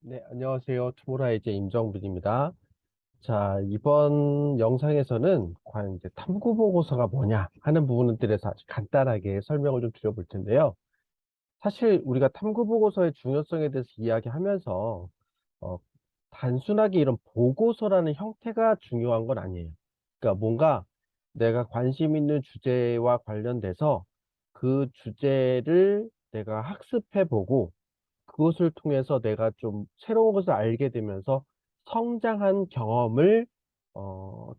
네, 안녕하세요. 투모라이제 임정빈입니다. 자, 이번 영상에서는 과연 이제 탐구 보고서가 뭐냐 하는 부분에 대해서 아주 간단하게 설명을 좀 드려볼 텐데요. 사실 우리가 탐구 보고서의 중요성에 대해서 이야기하면서 어, 단순하게 이런 보고서라는 형태가 중요한 건 아니에요. 그러니까 뭔가 내가 관심 있는 주제와 관련돼서 그 주제를 내가 학습해보고 그것을 통해서 내가 좀 새로운 것을 알게 되면서 성장한 경험을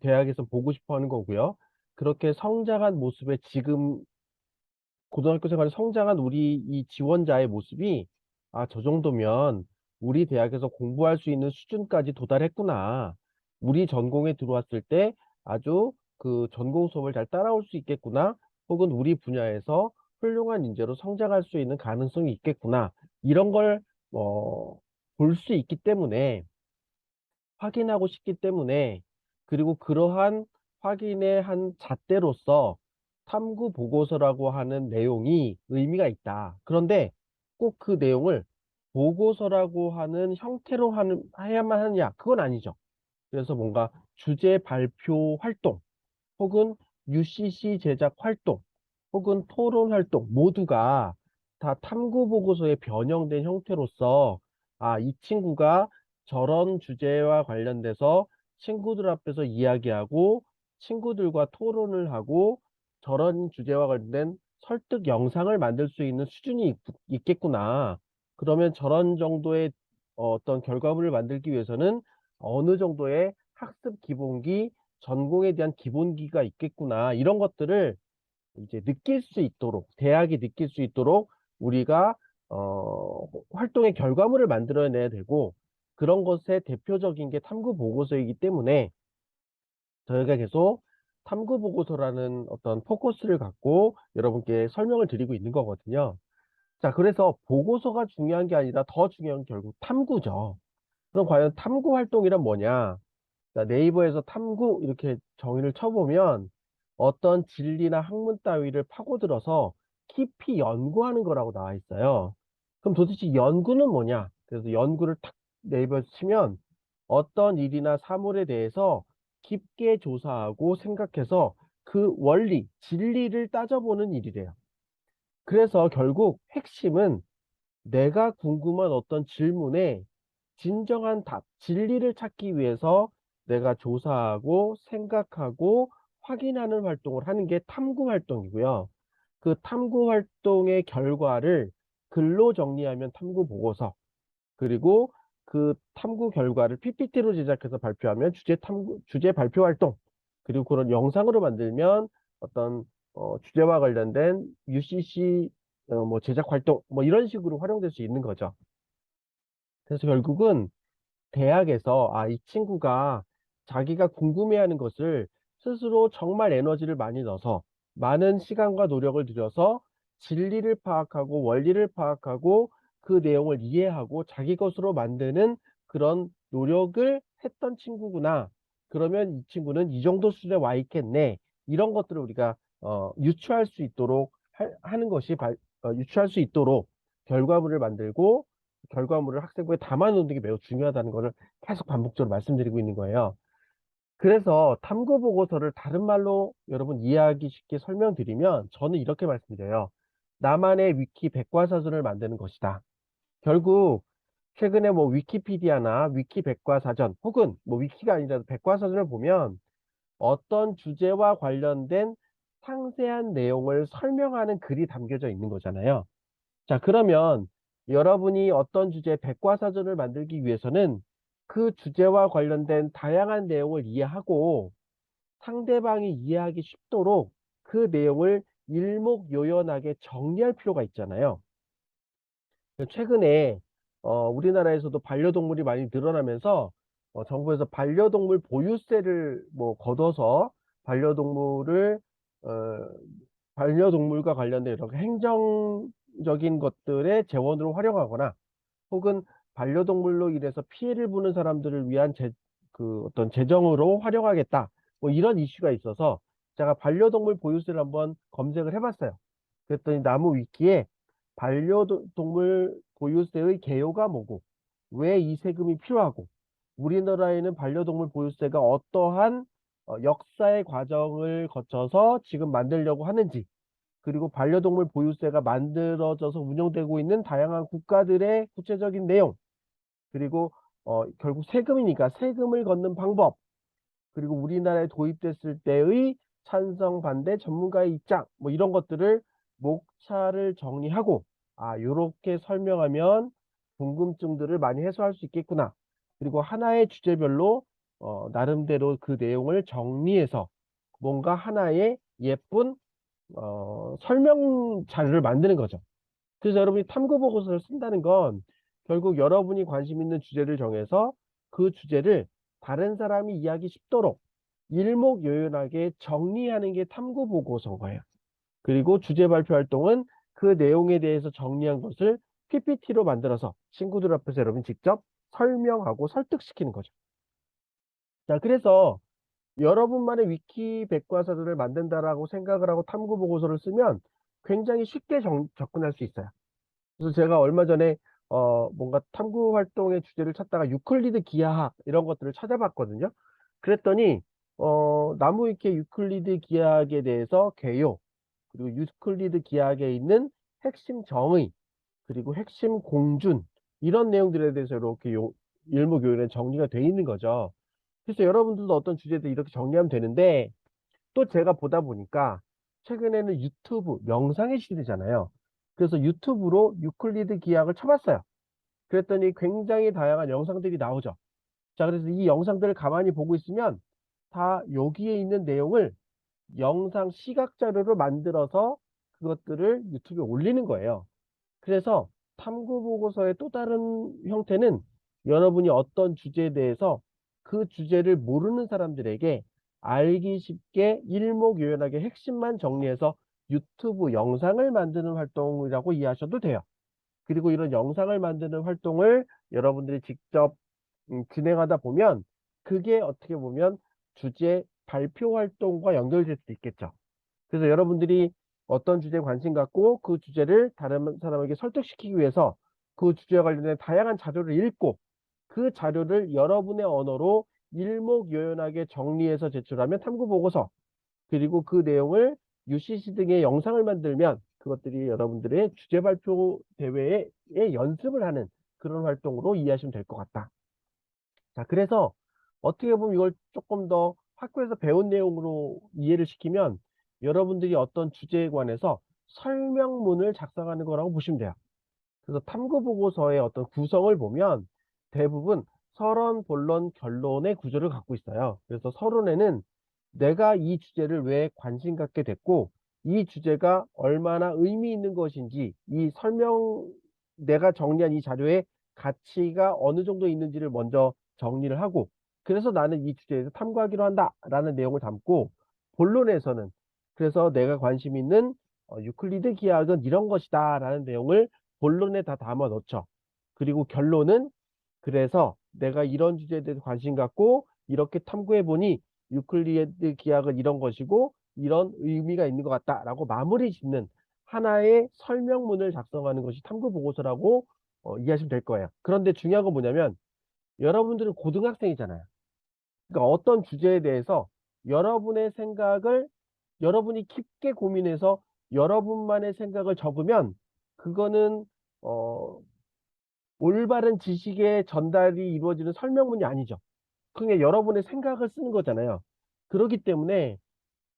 대학에서 보고 싶어 하는 거고요. 그렇게 성장한 모습에 지금 고등학교 생활에 성장한 우리 이 지원자의 모습이 저 정도면 우리 대학에서 공부할 수 있는 수준까지 도달했구나. 우리 전공에 들어왔을 때 아주 그 전공 수업을 잘 따라올 수 있겠구나. 혹은 우리 분야에서 훌륭한 인재로 성장할 수 있는 가능성이 있겠구나. 이런 걸, 볼 수 있기 때문에 확인하고 싶기 때문에 그리고 그러한 확인의 한 잣대로서 탐구 보고서라고 하는 내용이 의미가 있다. 그런데 꼭 그 내용을 보고서라고 하는 형태로 해야만 하느냐? 그건 아니죠. 그래서 뭔가 주제 발표 활동 혹은 UCC 제작 활동 혹은 토론 활동 모두가 다 탐구 보고서에 변형된 형태로서 이 친구가 저런 주제와 관련돼서 친구들 앞에서 이야기하고 친구들과 토론을 하고 저런 주제와 관련된 설득 영상을 만들 수 있는 수준이 있겠구나. 그러면 저런 정도의 어떤 결과물을 만들기 위해서는 어느 정도의 학습 기본기 전공에 대한 기본기가 있겠구나. 이런 것들을 이제 느낄 수 있도록, 대학이 느낄 수 있도록 우리가, 활동의 결과물을 만들어내야 되고, 그런 것의 대표적인 게 탐구 보고서이기 때문에 저희가 계속 탐구 보고서라는 어떤 포커스를 갖고 여러분께 설명을 드리고 있는 거거든요. 자, 그래서 보고서가 중요한 게 아니라 더 중요한 게 결국 탐구죠. 그럼 과연 탐구 활동이란 뭐냐? 자, 네이버에서 탐구 이렇게 정의를 쳐보면 어떤 진리나 학문 따위를 파고들어서 깊이 연구하는 거라고 나와 있어요. 그럼 도대체 연구는 뭐냐? 그래서 연구를 탁 네이버에서 치면 어떤 일이나 사물에 대해서 깊게 조사하고 생각해서 그 원리, 진리를 따져보는 일이래요. 그래서 결국 핵심은 내가 궁금한 어떤 질문에 진정한 답, 진리를 찾기 위해서 내가 조사하고 생각하고 확인하는 활동을 하는 게 탐구 활동이고요. 그 탐구 활동의 결과를 글로 정리하면 탐구 보고서, 그리고 그 탐구 결과를 PPT로 제작해서 발표하면 주제 발표 활동, 그리고 그런 영상으로 만들면 어떤 주제와 관련된 UCC 뭐 제작 활동, 뭐 이런 식으로 활용될 수 있는 거죠. 그래서 결국은 대학에서 이 친구가 자기가 궁금해하는 것을 스스로 정말 에너지를 많이 넣어서 많은 시간과 노력을 들여서 진리를 파악하고 원리를 파악하고 그 내용을 이해하고 자기 것으로 만드는 그런 노력을 했던 친구구나. 그러면 이 친구는 이 정도 수준에 와 있겠네. 이런 것들을 우리가 유추할 수 있도록 하는 것이 유추할 수 있도록 결과물을 만들고 결과물을 학생부에 담아놓는 게 매우 중요하다는 것을 계속 반복적으로 말씀드리고 있는 거예요. 그래서 탐구 보고서를 다른 말로 여러분 이해하기 쉽게 설명드리면 저는 이렇게 말씀드려요. 나만의 위키 백과사전을 만드는 것이다. 결국 최근에 뭐 위키피디아나 위키 백과사전 혹은 뭐 위키가 아니라도 백과사전을 보면 어떤 주제와 관련된 상세한 내용을 설명하는 글이 담겨져 있는 거잖아요. 자, 그러면 여러분이 어떤 주제 백과사전을 만들기 위해서는 그 주제와 관련된 다양한 내용을 이해하고 상대방이 이해하기 쉽도록 그 내용을 일목요연하게 정리할 필요가 있잖아요. 최근에 우리나라에서도 반려동물이 많이 늘어나면서 정부에서 반려동물 보유세를 뭐 걷어서 반려동물을 어, 반려동물과 관련된 이렇게 행정적인 것들의 재원으로 활용하거나 혹은 반려동물로 인해서 피해를 보는 사람들을 위한 그 어떤 재정으로 활용하겠다. 뭐 이런 이슈가 있어서 제가 반려동물 보유세를 한번 검색을 해봤어요. 그랬더니 나무 위키에 반려동물 보유세의 개요가 뭐고 왜 이 세금이 필요하고 우리나라에는 반려동물 보유세가 어떠한 역사의 과정을 거쳐서 지금 만들려고 하는지, 그리고 반려동물 보유세가 만들어져서 운영되고 있는 다양한 국가들의 구체적인 내용, 그리고 결국 세금이니까 세금을 걷는 방법, 그리고 우리나라에 도입됐을 때의 찬성, 반대, 전문가의 입장, 뭐 이런 것들을 목차를 정리하고, 요렇게 설명하면 궁금증들을 많이 해소할 수 있겠구나. 그리고 하나의 주제별로 나름대로 그 내용을 정리해서 뭔가 하나의 예쁜 설명 자료를 만드는 거죠. 그래서 여러분이 탐구 보고서를 쓴다는 건 결국 여러분이 관심 있는 주제를 정해서 그 주제를 다른 사람이 이해하기 쉽도록 일목요연하게 정리하는 게 탐구 보고서인 거예요. 그리고 주제 발표 활동은 그 내용에 대해서 정리한 것을 PPT로 만들어서 친구들 앞에서 여러분 직접 설명하고 설득시키는 거죠. 자, 그래서 여러분만의 위키 백과사전을 만든다라고 생각을 하고 탐구 보고서를 쓰면 굉장히 쉽게 접근할 수 있어요. 그래서 제가 얼마 전에 뭔가 탐구 활동의 주제를 찾다가 유클리드 기하학 이런 것들을 찾아봤거든요. 그랬더니 나무위키의 유클리드 기하학에 대해서 개요, 그리고 유클리드 기하학에 있는 핵심 정의, 그리고 핵심 공준, 이런 내용들에 대해서 이렇게 일목요연에 정리가 돼 있는 거죠. 그래서 여러분들도 어떤 주제들 이렇게 정리하면 되는데, 또 제가 보다 보니까 최근에는 유튜브 영상의 시대잖아요. 그래서 유튜브로 유클리드 기하학을 쳐봤어요. 그랬더니 굉장히 다양한 영상들이 나오죠. 자, 그래서 이 영상들을 가만히 보고 있으면 다 여기에 있는 내용을 영상 시각 자료로 만들어서 그것들을 유튜브에 올리는 거예요. 그래서 탐구 보고서의 또 다른 형태는 여러분이 어떤 주제에 대해서 그 주제를 모르는 사람들에게 알기 쉽게 일목요연하게 핵심만 정리해서 유튜브 영상을 만드는 활동이라고 이해하셔도 돼요. 그리고 이런 영상을 만드는 활동을 여러분들이 직접 진행하다 보면 그게 어떻게 보면 주제 발표 활동과 연결될 수도 있겠죠. 그래서 여러분들이 어떤 주제에 관심 갖고 그 주제를 다른 사람에게 설득시키기 위해서 그 주제와 관련된 다양한 자료를 읽고 그 자료를 여러분의 언어로 일목요연하게 정리해서 제출하면 탐구 보고서, 그리고 그 내용을 UCC 등의 영상을 만들면 그것들이 여러분들의 주제 발표 대회에 연습을 하는 그런 활동으로 이해하시면 될 것 같다. 자, 그래서 어떻게 보면 이걸 조금 더 학교에서 배운 내용으로 이해를 시키면 여러분들이 어떤 주제에 관해서 설명문을 작성하는 거라고 보시면 돼요. 그래서 탐구 보고서의 어떤 구성을 보면 대부분 서론, 본론, 결론의 구조를 갖고 있어요. 그래서 서론에는 내가 이 주제를 왜 관심 갖게 됐고 이 주제가 얼마나 의미 있는 것인지, 이 내가 정리한 이 자료의 가치가 어느 정도 있는지를 먼저 정리를 하고, 그래서 나는 이 주제에서 탐구하기로 한다 라는 내용을 담고, 본론에서는 그래서 내가 관심 있는 유클리드 기하학은 이런 것이다 라는 내용을 본론에 다 담아 넣죠. 그리고 결론은 그래서 내가 이런 주제에 대해서 관심 갖고 이렇게 탐구해 보니 유클리드 기하학은 이런 것이고 이런 의미가 있는 것 같다라고 마무리 짓는 하나의 설명문을 작성하는 것이 탐구 보고서라고 이해하시면 될 거예요. 그런데 중요한 건 뭐냐면 여러분들은 고등학생이잖아요. 그러니까 어떤 주제에 대해서 여러분의 생각을 여러분이 깊게 고민해서 여러분만의 생각을 적으면 그거는 올바른 지식의 전달이 이루어지는 설명문이 아니죠. 그게 여러분의 생각을 쓰는 거잖아요. 그렇기 때문에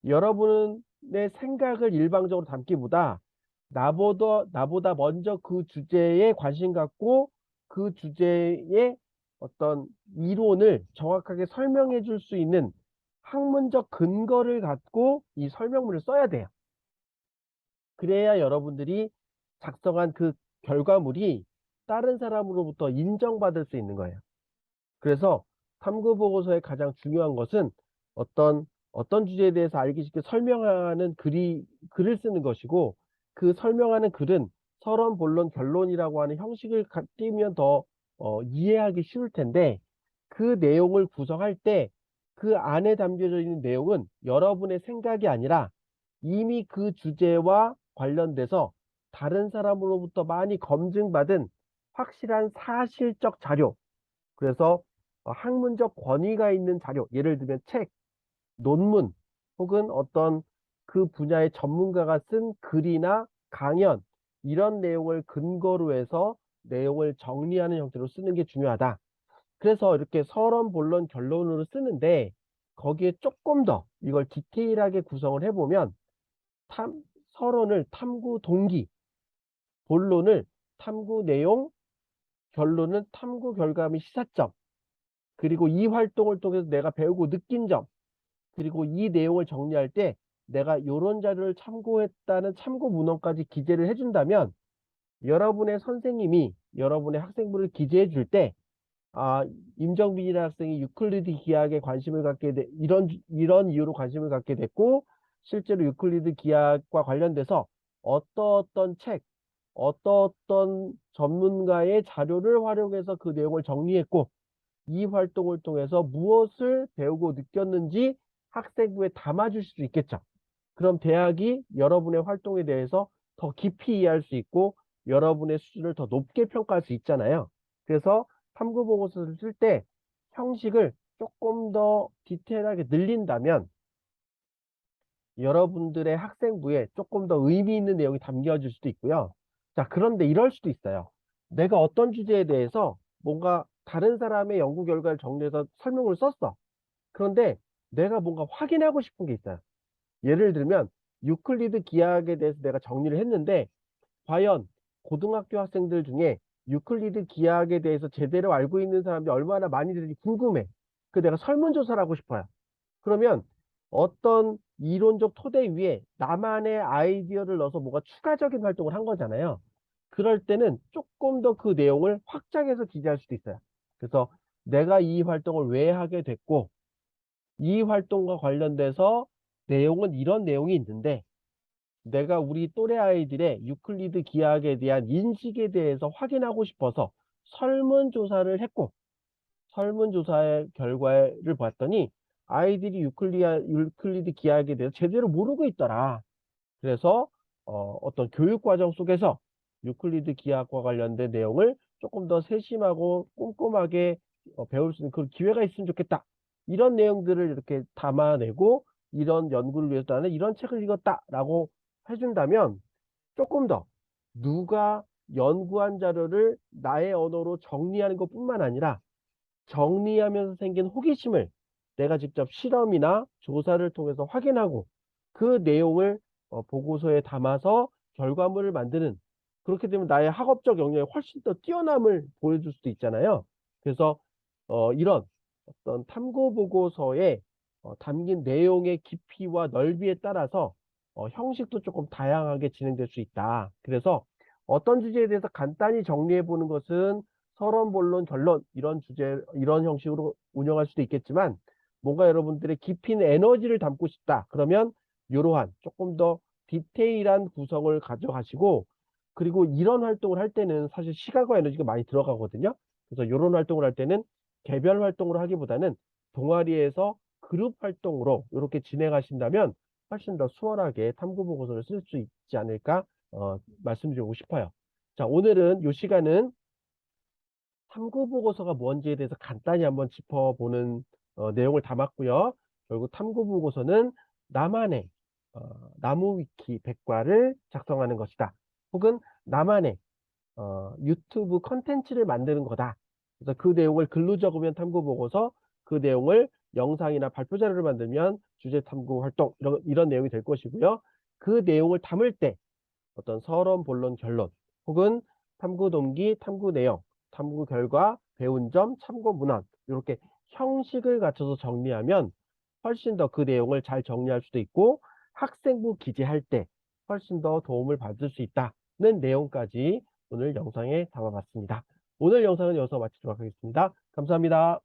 여러분의 생각을 일방적으로 담기보다 나보다 먼저 그 주제에 관심 갖고 그 주제의 어떤 이론을 정확하게 설명해 줄 수 있는 학문적 근거를 갖고 이 설명문을 써야 돼요. 그래야 여러분들이 작성한 그 결과물이 다른 사람으로부터 인정받을 수 있는 거예요. 그래서 탐구 보고서의 가장 중요한 것은 어떤 주제에 대해서 알기 쉽게 설명하는 글을 쓰는 것이고, 그 설명하는 글은 서론, 본론, 결론이라고 하는 형식을 띄면 더 이해하기 쉬울 텐데, 그 내용을 구성할 때 그 안에 담겨져 있는 내용은 여러분의 생각이 아니라 이미 그 주제와 관련돼서 다른 사람으로부터 많이 검증받은 확실한 사실적 자료, 그래서 학문적 권위가 있는 자료, 예를 들면 책, 논문, 혹은 어떤 그 분야의 전문가가 쓴 글이나 강연, 이런 내용을 근거로 해서 내용을 정리하는 형태로 쓰는 게 중요하다. 그래서 이렇게 서론, 본론, 결론으로 쓰는데 거기에 조금 더 이걸 디테일하게 구성을 해보면 서론을 탐구 동기, 본론을 탐구 내용, 결론은 탐구 결과 및 시사점, 그리고 이 활동을 통해서 내가 배우고 느낀 점, 그리고 이 내용을 정리할 때 내가 이런 자료를 참고했다는 참고 문헌까지 기재를 해준다면 여러분의 선생님이 여러분의 학생부를 기재해 줄 때 임정빈이라는 학생이 유클리드 기하학에 관심을 갖게 이런 이유로 관심을 갖게 됐고 실제로 유클리드 기하학과 관련돼서 어떤 책, 어떤 전문가의 자료를 활용해서 그 내용을 정리했고 이 활동을 통해서 무엇을 배우고 느꼈는지 학생부에 담아줄 수 있겠죠. 그럼 대학이 여러분의 활동에 대해서 더 깊이 이해할 수 있고 여러분의 수준을 더 높게 평가할 수 있잖아요. 그래서 탐구 보고서를 쓸 때 형식을 조금 더 디테일하게 늘린다면 여러분들의 학생부에 조금 더 의미 있는 내용이 담겨질 수도 있고요. 자, 그런데 이럴 수도 있어요. 내가 어떤 주제에 대해서 뭔가 다른 사람의 연구 결과를 정리해서 설명을 썼어. 그런데 내가 뭔가 확인하고 싶은 게 있어요. 예를 들면 유클리드 기하학에 대해서 내가 정리를 했는데 과연 고등학교 학생들 중에 유클리드 기하학에 대해서 제대로 알고 있는 사람들이 얼마나 많이 되는지 궁금해. 그 내가 설문조사를 하고 싶어요. 그러면 어떤 이론적 토대 위에 나만의 아이디어를 넣어서 뭔가 추가적인 활동을 한 거잖아요. 그럴 때는 조금 더 그 내용을 확장해서 기재할 수도 있어요. 그래서 내가 이 활동을 왜 하게 됐고 이 활동과 관련돼서 내용은 이런 내용이 있는데 내가 우리 또래 아이들의 유클리드 기하학에 대한 인식에 대해서 확인하고 싶어서 설문조사를 했고 설문조사의 결과를 봤더니 아이들이 유클리드 기하학에 대해서 제대로 모르고 있더라. 그래서 어떤 교육과정 속에서 유클리드 기하학과 관련된 내용을 조금 더 세심하고 꼼꼼하게 배울 수 있는 그런 기회가 있으면 좋겠다. 이런 내용들을 이렇게 담아내고 이런 연구를 위해서 나는 이런 책을 읽었다라고 해준다면 조금 더 누가 연구한 자료를 나의 언어로 정리하는 것뿐만 아니라 정리하면서 생긴 호기심을 내가 직접 실험이나 조사를 통해서 확인하고 그 내용을 보고서에 담아서 결과물을 만드는 그렇게 되면 나의 학업적 역량이 훨씬 더 뛰어남을 보여줄 수도 있잖아요. 그래서 이런 어떤 탐구 보고서에 담긴 내용의 깊이와 넓이에 따라서 형식도 조금 다양하게 진행될 수 있다. 그래서 어떤 주제에 대해서 간단히 정리해 보는 것은 서론, 본론, 결론 이런 형식으로 운영할 수도 있겠지만 뭔가 여러분들의 깊이 있는 에너지를 담고 싶다. 그러면 이러한 조금 더 디테일한 구성을 가져가시고 그리고 이런 활동을 할 때는 사실 시간과 에너지가 많이 들어가거든요. 그래서 이런 활동을 할 때는 개별 활동으로 하기보다는 동아리에서 그룹 활동으로 이렇게 진행하신다면 훨씬 더 수월하게 탐구 보고서를 쓸 수 있지 않을까 말씀드리고 싶어요. 자, 오늘은 이 시간은 탐구 보고서가 뭔지에 대해서 간단히 한번 짚어보는 내용을 담았고요. 결국 탐구 보고서는 나만의 나무 위키 백과를 작성하는 것이다. 혹은 나만의 유튜브 컨텐츠를 만드는 거다. 그래서 그 내용을 글로 적으면 탐구 보고서, 그 내용을 영상이나 발표 자료를 만들면 주제 탐구 활동 이런 내용이 될 것이고요. 그 내용을 담을 때 어떤 서론, 본론, 결론 혹은 탐구 동기, 탐구 내용, 탐구 결과, 배운 점, 참고 문헌 이렇게 형식을 갖춰서 정리하면 훨씬 더 그 내용을 잘 정리할 수도 있고 학생부 기재할 때 훨씬 더 도움을 받을 수 있다는 내용까지 오늘 영상에 담아봤습니다. 오늘 영상은 여기서 마치도록 하겠습니다. 감사합니다.